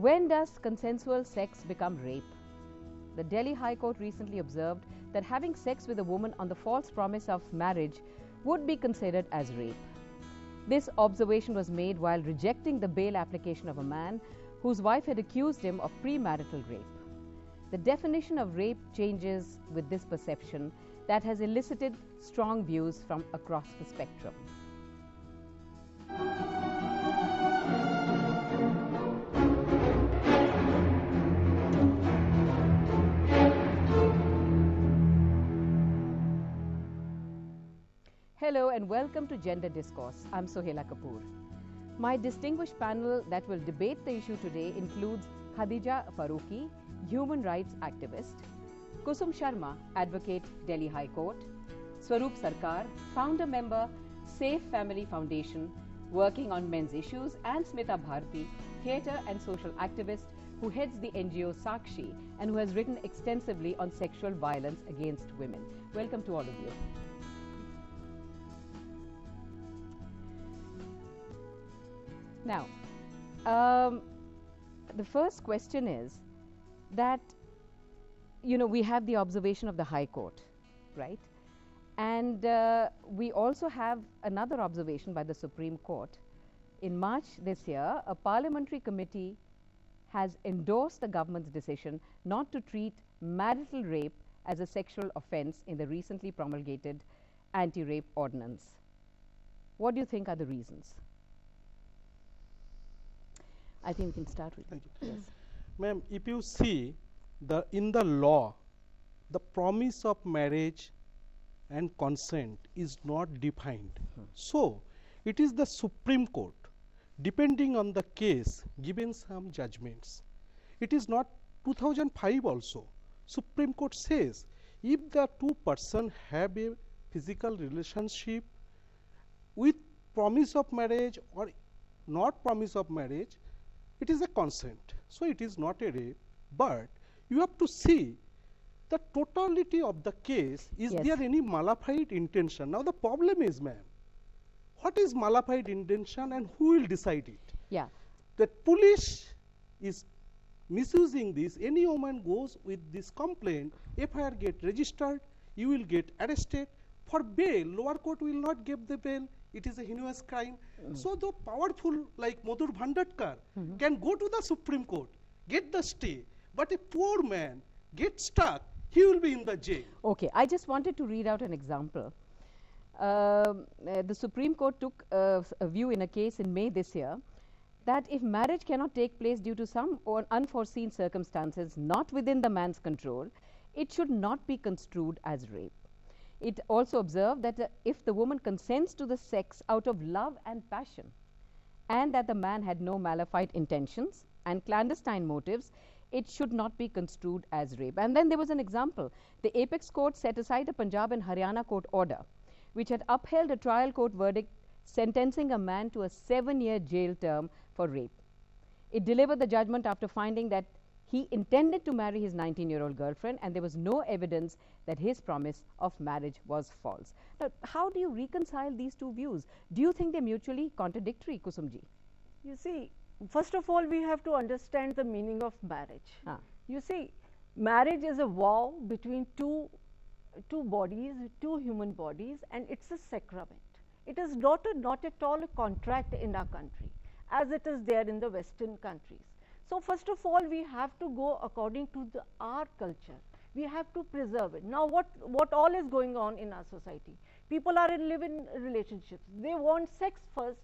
When does consensual sex become rape? The Delhi High Court recently observed that having sex with a woman on the false promise of marriage would be considered as rape. This observation was made while rejecting the bail application of a man whose wife had accused him of premarital rape. The definition of rape changes with this perception that has elicited strong views from across the spectrum. Hello and welcome to Gender Discourse. I'm Sohela Kapoor. My distinguished panel that will debate the issue today includes Khadija Farooqi, human rights activist; Kusum Sharma, advocate, Delhi High Court; Swaroop Sarkar, founder member, Safe Family Foundation, working on men's issues; and Smita Bharti, theatre and social activist who heads the NGO Sakshi and who has written extensively on sexual violence against women. Welcome to all of you. Now, the first question is that, we have the observation of the High Court, right? And we also have another observation by the Supreme Court. In March this year, a parliamentary committee has endorsed the government's decision not to treat marital rape as a sexual offense in the recently promulgated anti-rape ordinance. What do you think are the reasons? I think we can start with. Thank you. Yes. Ma'am, if you see in the law, the promise of marriage and consent is not defined. So, it is the Supreme Court, depending on the case, given some judgments. It is not 2005 also. Supreme Court says, if the two persons have a physical relationship with promise of marriage or not promise of marriage, it is a consent. So, it is not a rape, but you have to see the totality of the case. Is there any malified intention? Now, the problem is, ma'am, what is malified intention and who will decide it? Yeah. The police is misusing this. Any woman goes with this complaint, FIR get registered, you will get arrested. For bail, lower court will not give the bail. It is a heinous crime. So, the powerful like Madhur Bhandatkar can go to the Supreme Court, get the stay, but a poor man gets stuck, he will be in the jail. Okay, I just wanted to read out an example. The Supreme Court took a view in a case in May this year that if marriage cannot take place due to some unforeseen circumstances not within the man's control, it should not be construed as rape. It also observed that if the woman consents to the sex out of love and passion, and that the man had no malified intentions and clandestine motives, it should not be construed as rape. And then there was an example. The Apex Court set aside a Punjab and Haryana court order, which had upheld a trial court verdict sentencing a man to a 7-year jail term for rape. It delivered the judgment after finding that he intended to marry his 19-year-old girlfriend and there was no evidence that his promise of marriage was false. Now, how do you reconcile these two views? Do you think they're mutually contradictory, Kusumji? You see, first of all, we have to understand the meaning of marriage. You see, marriage is a vow between two bodies, two human bodies, and it's a sacrament. It is not at all a contract in our country, as it is there in the Western countries. So, first of all, we have to go according to our culture. We have to preserve it. Now, what all is going on in our society? People are in live-in relationships. They want sex first,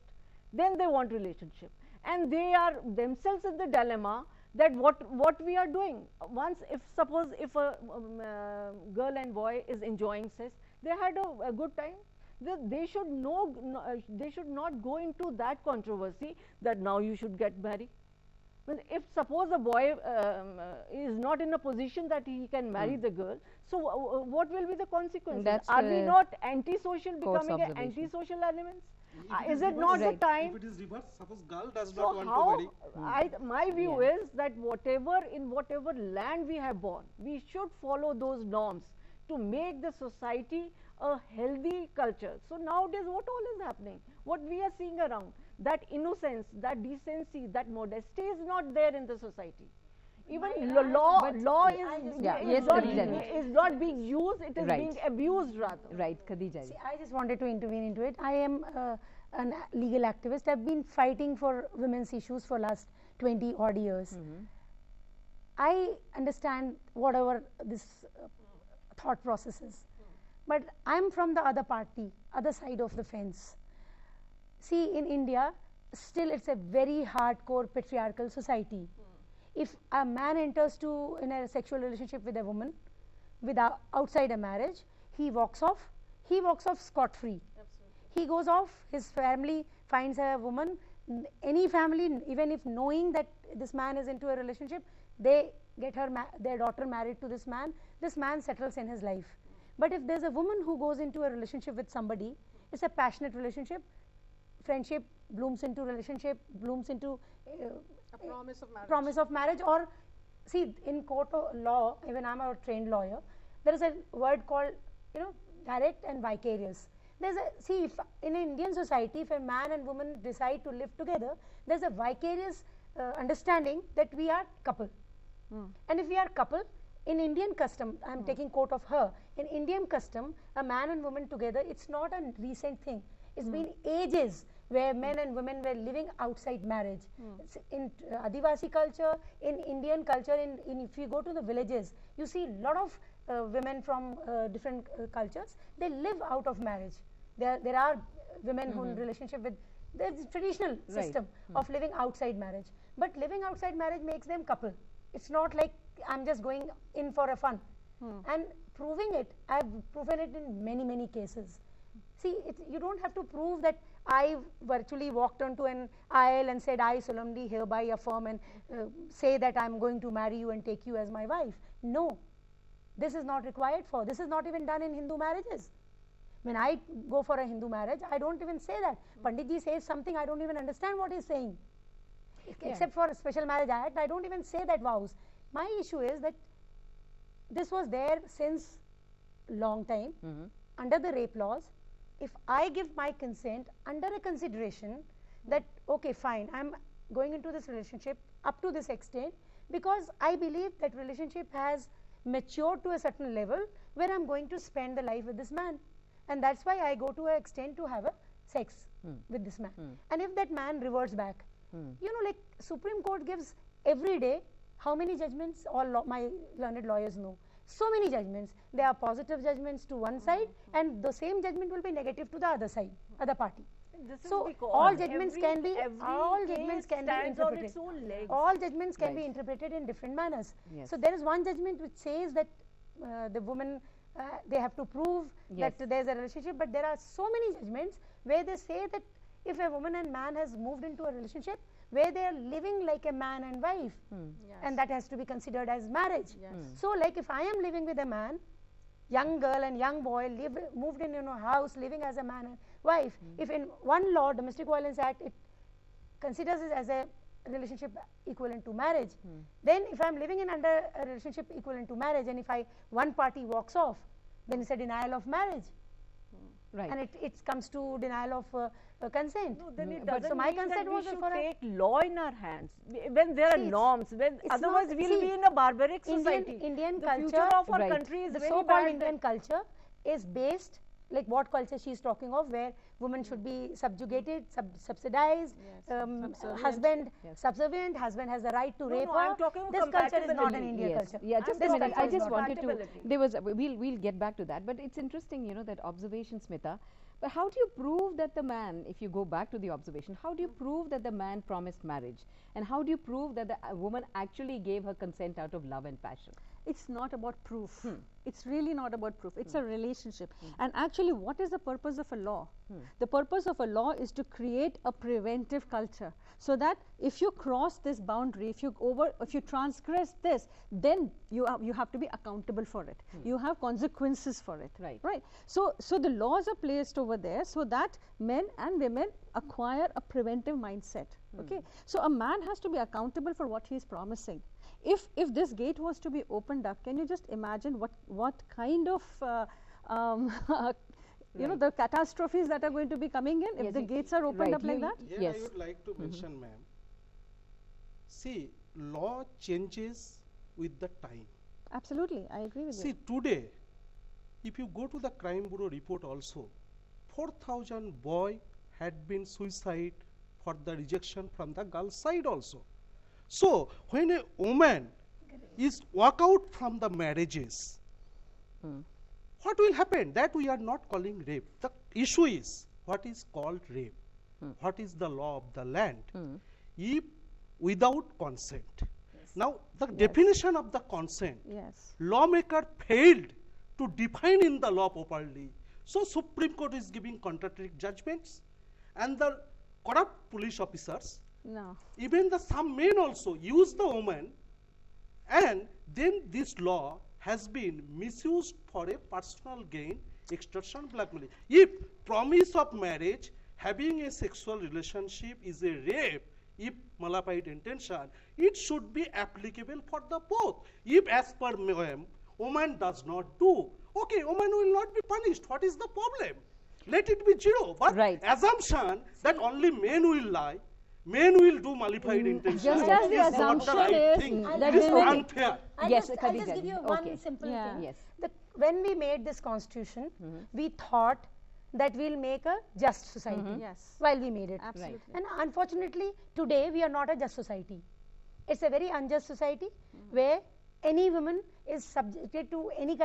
then they want relationship. And they are themselves in the dilemma that what we are doing. Suppose if a girl and boy is enjoying sex, they had a good time. They should not go into that controversy that now you should get married. If suppose a boy is not in a position that he can marry the girl, so what will be the consequences? Are we not antisocial, becoming an antisocial elements? Is it not the time? If it is reverse, suppose girl does not want to marry. My view is that in whatever land we have born, we should follow those norms to make the society a healthy culture. So nowadays what all is happening? What we are seeing around, that innocence, that decency, that modesty is not there in the society. Even law is not being used, it is being abused rather. Right, Khadija. See, I just wanted to intervene into it. I am a legal activist. I've been fighting for women's issues for last 20 odd years. I understand whatever this thought process is, but I'm from the other party, other side of the fence. See, in India, still it's a very hardcore patriarchal society. If a man enters in a sexual relationship with a woman, outside a marriage, he walks off scot-free. He goes off, his family finds a woman, any family, even if knowing that this man is into a relationship, they get their daughter married to this man settles in his life. But if there's a woman who goes into a relationship with somebody, it's a passionate relationship, friendship blooms into relationship, blooms into a promise of marriage. Or see, in court law, even I'm a trained lawyer, there is a word called, direct and vicarious. See, if in an Indian society, if a man and woman decide to live together, there's a vicarious understanding that we are couple. And if we are couple, in Indian custom, I'm taking quote of her, in Indian custom, a man and woman together, it's not a recent thing. It's been ages where men and women were living outside marriage. In Adivasi culture, in Indian culture, if you go to the villages, you see a lot of women from different cultures, they live out of marriage. There are women who in relationship with the traditional system of living outside marriage. But living outside marriage makes them couple. It's not like I'm just going in for a fun. And proving it, I've proven it in many, many cases. See, you don't have to prove that I virtually walked onto an aisle and said, I solemnly hereby affirm and say that I'm going to marry you and take you as my wife. No, this is not required for. This is not even done in Hindu marriages. When I go for a Hindu marriage, I don't even say that. Panditji says something, I don't even understand what he's saying. Except for a special marriage act, I don't even say that vows. My issue is that this was there since long time under the rape laws. If I give my consent under a consideration that, okay, fine, I'm going into this relationship up to this extent because I believe that relationship has matured to a certain level where I'm going to spend the life with this man. And that's why I go to an extent to have a sex with this man. And if that man reverts back, like Supreme Court gives every day, how many judgments? All my learned lawyers know. So many judgments. There are positive judgments to one side and the same judgment will be negative to the other side, other party. So all judgments can be interpreted. All judgments can be interpreted in different manners. So there is one judgment which says that the woman they have to prove that there is a relationship, but there are so many judgments where they say that if a woman and man has moved into a relationship where they are living like a man and wife, and that has to be considered as marriage. So like if I am living with a man, young girl and young boy moved in a house living as a man and wife, if in one law, Domestic Violence Act, it considers it as a relationship equivalent to marriage, then if I am living in under a relationship equivalent to marriage and if one party walks off, then it's a denial of marriage. And it comes to denial of consent. No, then it doesn't so my mean consent that was we should for take law in our hands when there are norms. Otherwise, we will be in a barbaric society. Indian the culture, future of our country is the very so-called bad. Indian culture is based, like what culture she is talking of, where women should be subjugated, subsidized, husband subservient, husband has the right to rape her. I'm talking this culture is not an Indian culture. Yeah, just a minute. I just wanted to. Compatibility. We'll get back to that. But it's interesting, that observation, Smita. But how do you prove that the man, if you go back to the observation, how do you prove that the man promised marriage? And how do you prove that the woman actually gave her consent out of love and passion? It's not about proof. It's really not about proof. It's a relationship. And actually, what is the purpose of a law? The purpose of a law is to create a preventive culture, so that if you cross this boundary, if you transgress this, then you have to be accountable for it. You have consequences for it. Right. So the laws are placed over there so that men and women acquire a preventive mindset. Okay. So a man has to be accountable for what he is promising. If this gate was to be opened up, can you just imagine what kind of you know, the catastrophes that are going to be coming in if the gates are opened up like that? Here I would like to mention, ma'am, see, law changes with the time. Absolutely, I agree with you. See, today, if you go to the Crime Bureau report also, 4,000 boy had been suicide for the rejection from the girl side also. So, when a woman is walk out from the marriages, what will happen? That we are not calling rape. The issue is what is called rape. What is the law of the land? If without consent. Now, the definition of the consent, lawmaker failed to define in the law properly. So, Supreme Court is giving contradictory judgments, and the corrupt police officers, even some men also use the woman, and then this law has been misused for a personal gain, extortion, blackmailing. If promise of marriage, having a sexual relationship is a rape, if malafide intention, it should be applicable for the both. If as per woman does not do, okay, woman will not be punished. What is the problem? Let it be zero. But assumption that only men will lie, men will do malified intention. Just as the assumption is that this is unfair. Yes, I'll just give you one simple thing. Yes. When we made this constitution, we thought that we'll make a just society while we made it. Absolutely. And unfortunately, today we are not a just society. It's a very unjust society where any woman is subjected to any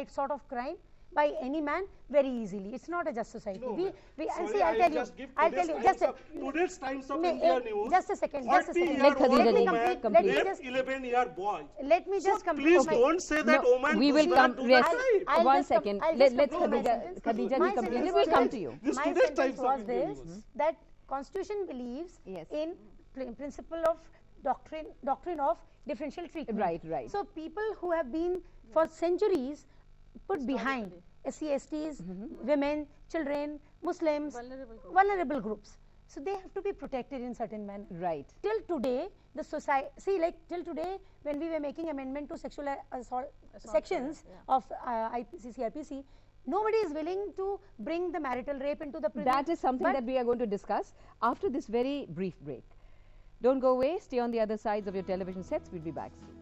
sort of crime by any man very easily. It's not a just society. No, I'll tell you. Today's Times of India News. Just a second. Let Khadija complete. 11-year boy. Let me just complete. Please don't say that woman. We will come. One second. Let's Khadija complete. We will come to you. My sentence was this: that Constitution believes in principle of doctrine of differential treatment. Right. So people who have been for centuries put behind SC/STs, women, children, Muslims, vulnerable groups. So they have to be protected in certain manner. Right. Till today, the society, till today, when we were making amendment to sexual assault sections of IPC, nobody is willing to bring the marital rape into the prison. That is something that we are going to discuss after this very brief break. Don't go away. Stay on the other sides of your television sets. We'll be back soon.